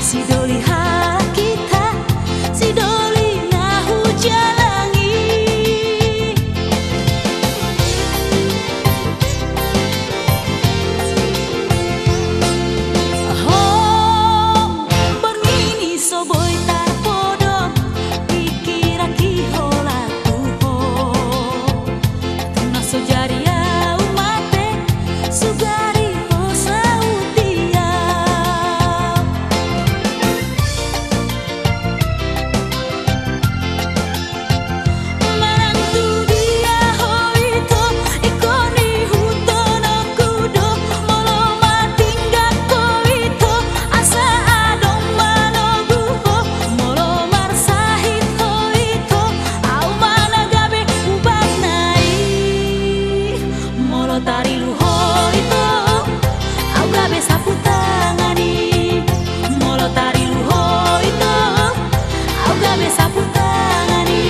si doli kita si doli ngahu jalangi ho bernini soboy tar podo dikira ki hola tuho tuna sojaria umate sugari hosautia manantu dia hoito ikoni hutono kudo molo matingga koito asa adong manoguho molo marsahit hoito au managabe ubak nai molo tarilu hoito au gabe sapu tangani molo tarilu hoito au gabe sapu tangani.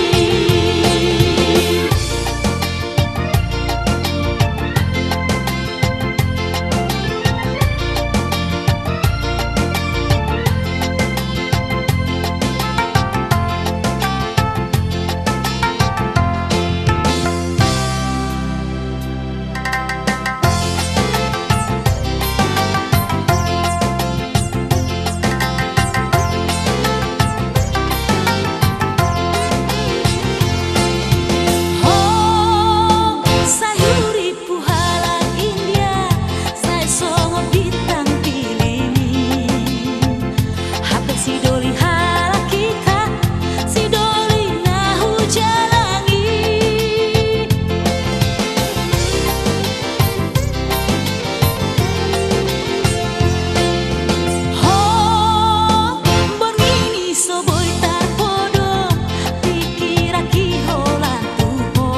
Sayuri puhalan India saya songo bintang pilini hape si doli hala kita si doli nahu jalangi ho bernini soboy tar podo dikira ki hola tuho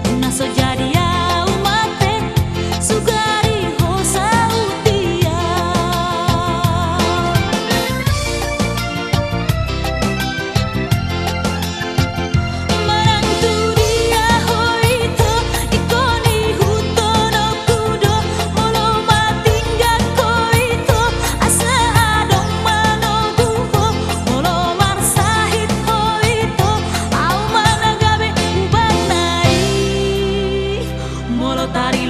tuna sojaria umate sugari hosautia manantu dia hoito ikoni hutono kudo molo matingga koito asa adong manoguho molo marsahit hoito au managabe ubak nai molo tari